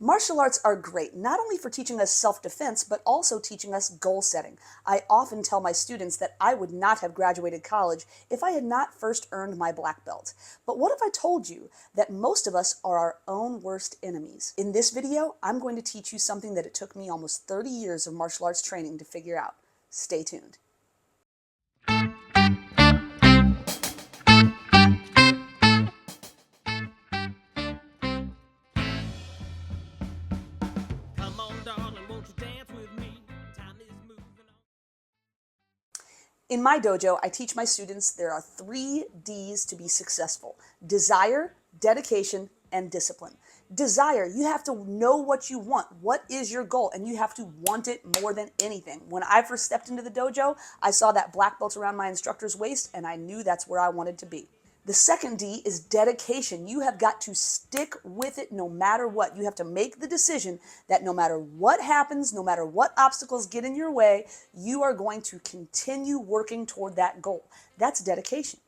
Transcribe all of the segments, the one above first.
Martial arts are great, not only for teaching us self-defense, but also teaching us goal setting. I often tell my students that I would not have graduated college if I had not first earned my black belt. But what if I told you that most of us are our own worst enemies? In this video, I'm going to teach you something that it took me almost 30 years of martial arts training to figure out. Stay tuned. In my dojo, I teach my students there are 3 D's to be successful: desire, dedication, and discipline. Desire, you have to know what you want. What is your goal? And you have to want it more than anything. When I first stepped into the dojo, I saw that black belt around my instructor's waist, and I knew that's where I wanted to be. The second D is dedication. You have got to stick with it no matter what. You have to make the decision that no matter what happens, no matter what obstacles get in your way, you are going to continue working toward that goal. That's dedication.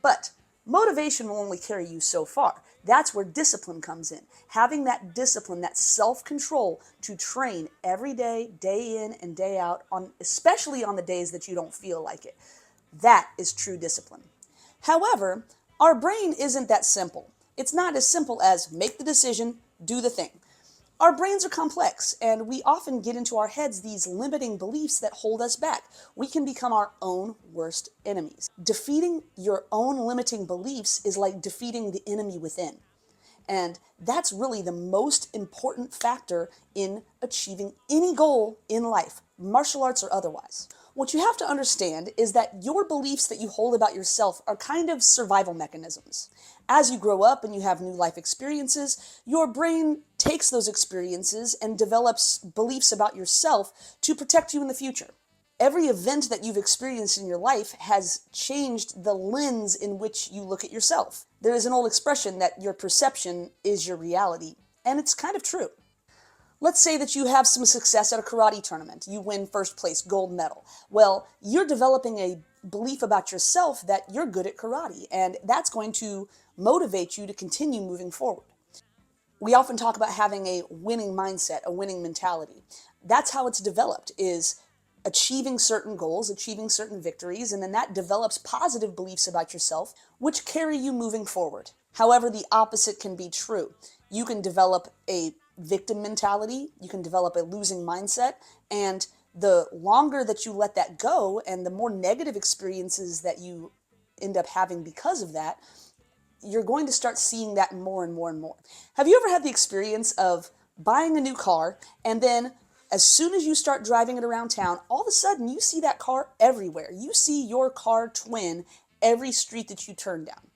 But motivation will only carry you so far. That's where discipline comes in. Having that discipline, that self-control to train every day, day in and day out, especially on the days that you don't feel like it. That is true discipline. However, our brain isn't that simple. It's not as simple as make the decision, do the thing. Our brains are complex, and we often get into our heads these limiting beliefs that hold us back. We can become our own worst enemies. Defeating your own limiting beliefs is like defeating the enemy within. And that's really the most important factor in achieving any goal in life, martial arts or otherwise. What you have to understand is that your beliefs that you hold about yourself are kind of survival mechanisms. As you grow up and you have new life experiences, your brain takes those experiences and develops beliefs about yourself to protect you in the future. Every event that you've experienced in your life has changed the lens in which you look at yourself. There is an old expression that your perception is your reality, and it's kind of true. Let's say that you have some success at a karate tournament. You win first place, gold medal. Well, you're developing a belief about yourself that you're good at karate, and that's going to motivate you to continue moving forward. We often talk about having a winning mindset, a winning mentality. That's how it's developed, is achieving certain goals, achieving certain victories, and then that develops positive beliefs about yourself, which carry you moving forward. However, the opposite can be true. You can develop a victim mentality, you can develop a losing mindset, and the longer that you let that go and the more negative experiences that you end up having because of that, you're going to start seeing that more and more and more. Have you ever had the experience of buying a new car and then as soon as you start driving it around town, all of a sudden you see that car everywhere. You see your car twin every street that you turn down.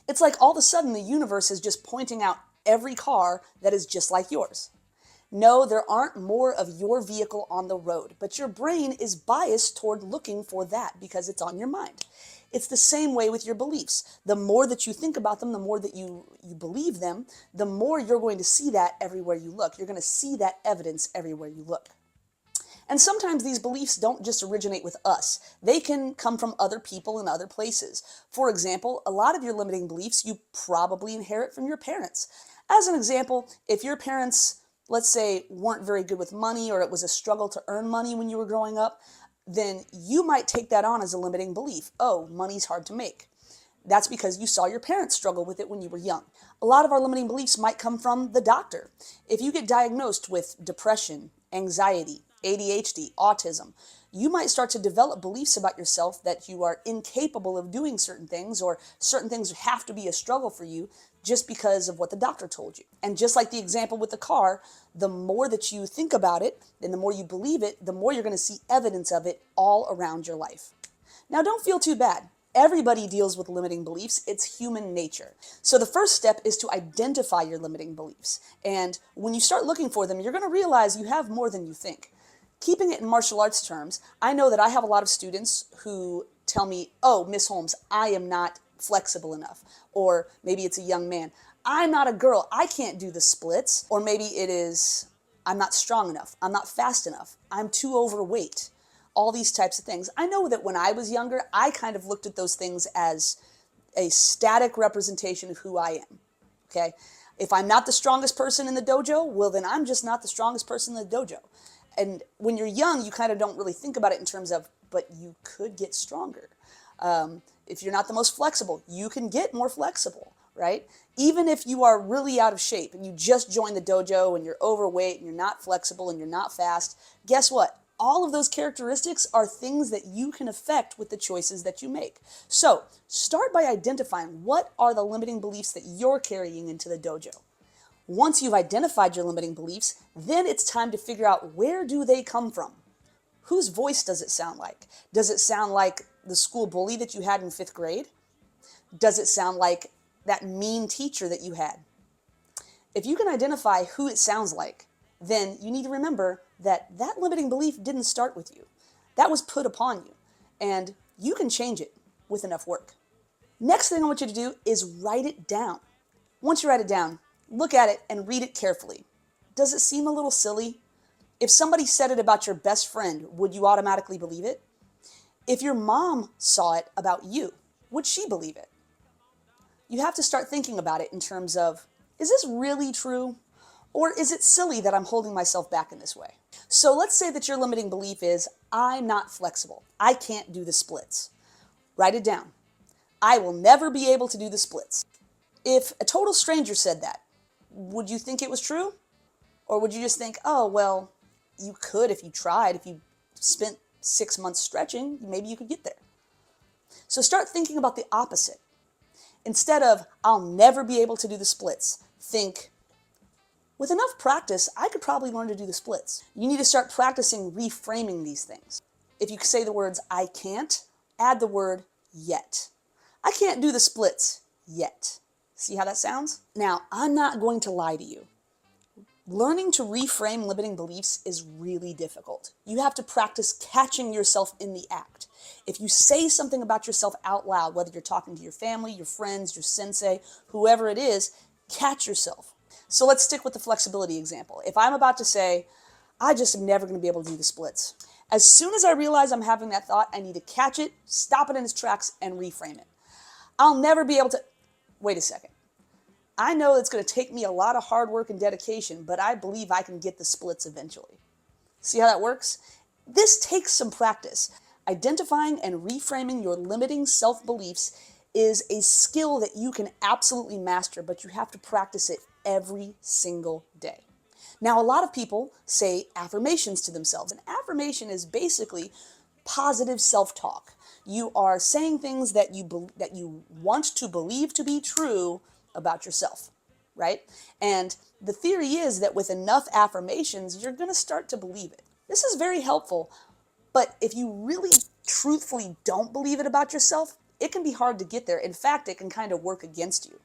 It's like all of a sudden the universe is just pointing out every car that is just like yours. No, there aren't more of your vehicle on the road, but your brain is biased toward looking for that because it's on your mind. It's the same way with your beliefs. The more that you think about them, the more that you believe them, the more you're going to see that everywhere you look. You're going to see that evidence everywhere you look. And sometimes these beliefs don't just originate with us. They can come from other people in other places. For example, a lot of your limiting beliefs you probably inherit from your parents. As an example, if your parents, let's say, weren't very good with money or it was a struggle to earn money when you were growing up, then you might take that on as a limiting belief. Oh, money's hard to make. That's because you saw your parents struggle with it when you were young. A lot of our limiting beliefs might come from the doctor. If you get diagnosed with depression, anxiety, ADHD, autism, you might start to develop beliefs about yourself that you are incapable of doing certain things, or certain things have to be a struggle for you just because of what the doctor told you. And just like the example with the car, the more that you think about it and the more you believe it, the more you're going to see evidence of it all around your life. Now, don't feel too bad. Everybody deals with limiting beliefs. It's human nature. So the first step is to identify your limiting beliefs. And when you start looking for them, you're going to realize you have more than you think. Keeping it in martial arts terms, I know that I have a lot of students who tell me, oh, Miss Holmes, I am not flexible enough. Or maybe it's a young man. I'm not a girl. I can't do the splits. Or maybe it is, I'm not strong enough. I'm not fast enough. I'm too overweight. All these types of things. I know that when I was younger, I kind of looked at those things as a static representation of who I am. Okay? If I'm not the strongest person in the dojo, well, then I'm just not the strongest person in the dojo. And when you're young, you kind of don't really think about it in terms of, but you could get stronger. If you're not the most flexible, you can get more flexible, right? Even if you are really out of shape and you just joined the dojo and you're overweight and you're not flexible and you're not fast, guess what? All of those characteristics are things that you can affect with the choices that you make. So start by identifying what are the limiting beliefs that you're carrying into the dojo. Once you've identified your limiting beliefs, then it's time to figure out, where do they come from? Whose voice does it sound like? Does it sound like the school bully that you had in 5th grade? Does it sound like that mean teacher that you had? If you can identify who it sounds like, then you need to remember that that limiting belief didn't start with you. That was put upon you, and you can change it with enough work. Next thing I want you to do is write it down. Once you write it down, look at it and read it carefully. Does it seem a little silly? If somebody said it about your best friend, would you automatically believe it? If your mom saw it about you, would she believe it? You have to start thinking about it in terms of, is this really true? Or is it silly that I'm holding myself back in this way? So let's say that your limiting belief is, I'm not flexible. I can't do the splits. Write it down. I will never be able to do the splits. If a total stranger said that, would you think it was true? Or would you just think, oh, well, you could if you tried, if you spent 6 months stretching, maybe you could get there. So start thinking about the opposite. Instead of, I'll never be able to do the splits, think, with enough practice, I could probably learn to do the splits. You need to start practicing reframing these things. If you say the words, I can't, add the word yet. I can't do the splits yet. See how that sounds? Now, I'm not going to lie to you. Learning to reframe limiting beliefs is really difficult. You have to practice catching yourself in the act. If you say something about yourself out loud, whether you're talking to your family, your friends, your sensei, whoever it is, catch yourself. So let's stick with the flexibility example. If I'm about to say, I just am never going to be able to do the splits, as soon as I realize I'm having that thought, I need to catch it, stop it in its tracks, and reframe it. I'll never be able to... Wait a second. I know it's going to take me a lot of hard work and dedication, but I believe I can get the splits eventually. See how that works? This takes some practice. Identifying and reframing your limiting self-beliefs is a skill that you can absolutely master, but you have to practice it every single day. Now, a lot of people say affirmations to themselves. An affirmation is basically positive self-talk. You are saying things that you want to believe to be true about yourself, right? And the theory is that with enough affirmations, you're going to start to believe it. This is very helpful, but if you really truthfully don't believe it about yourself, it can be hard to get there. In fact, it can kind of work against you.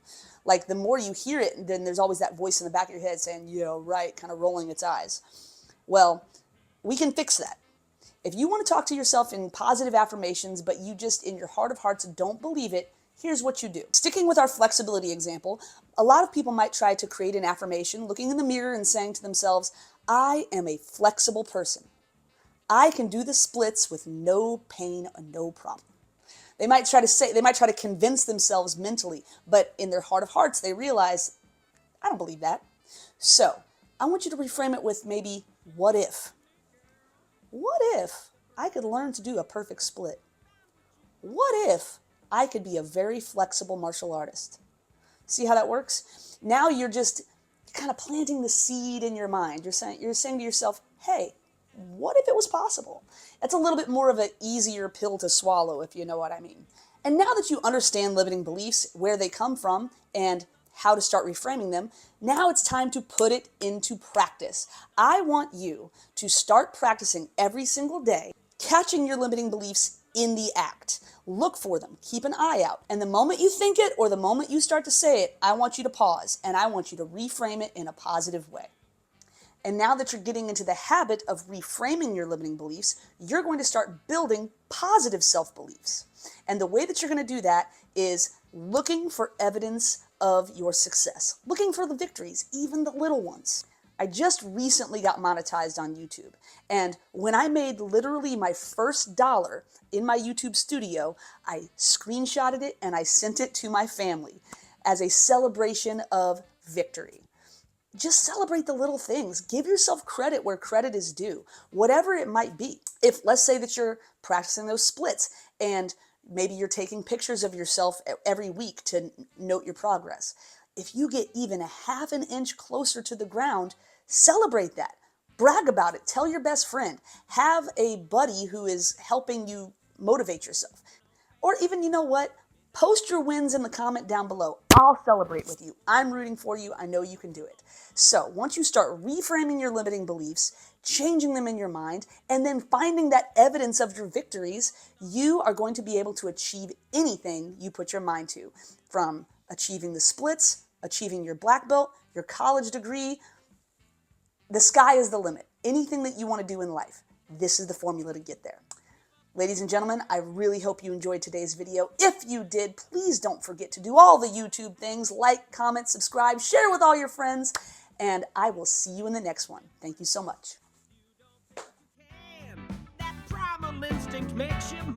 Like, the more you hear it, then there's always that voice in the back of your head saying, yeah, right, kind of rolling its eyes. Well, we can fix that. If you want to talk to yourself in positive affirmations, but you just, in your heart of hearts, don't believe it, here's what you do. Sticking with our flexibility example, a lot of people might try to create an affirmation, looking in the mirror and saying to themselves, I am a flexible person. I can do the splits with no pain or no problem. They might try to convince themselves mentally, but in their heart of hearts, they realize, I don't believe that. So I want you to reframe it with maybe, what if? What if I could learn to do a perfect split? What if I could be a very flexible martial artist? See how that works? Now you're just kind of planting the seed in your mind. You're saying to yourself, hey, what if it was possible? That's a little bit more of an easier pill to swallow, if you know what I mean. And now that you understand limiting beliefs, where they come from, and how to start reframing them, now it's time to put it into practice. I want you to start practicing every single day, catching your limiting beliefs in the act. Look for them. Keep an eye out. And the moment you think it, or the moment you start to say it, I want you to pause, and I want you to reframe it in a positive way. And now that you're getting into the habit of reframing your limiting beliefs, you're going to start building positive self-beliefs. And the way that you're going to do that is looking for evidence of your success, looking for the victories, even the little ones. I just recently got monetized on YouTube. And when I made literally my first dollar in my YouTube studio, I screenshotted it and I sent it to my family as a celebration of victory. Just celebrate the little things. Give yourself credit where credit is due, whatever it might be. If, let's say that you're practicing those splits and maybe you're taking pictures of yourself every week to note your progress. If you get even a half an inch closer to the ground, celebrate that. Brag about it. Tell your best friend. Have a buddy who is helping you motivate yourself. Or even, you know what? Post your wins in the comment down below. I'll celebrate with you. I'm rooting for you. I know you can do it. So once you start reframing your limiting beliefs, changing them in your mind, and then finding that evidence of your victories, you are going to be able to achieve anything you put your mind to. From achieving the splits, achieving your black belt, your college degree. The sky is the limit. Anything that you want to do in life, this is the formula to get there. Ladies and gentlemen, I really hope you enjoyed today's video. If you did, please don't forget to do all the YouTube things, like, comment, subscribe, share with all your friends, and I will see you in the next one. Thank you so much. That primal instinct makes you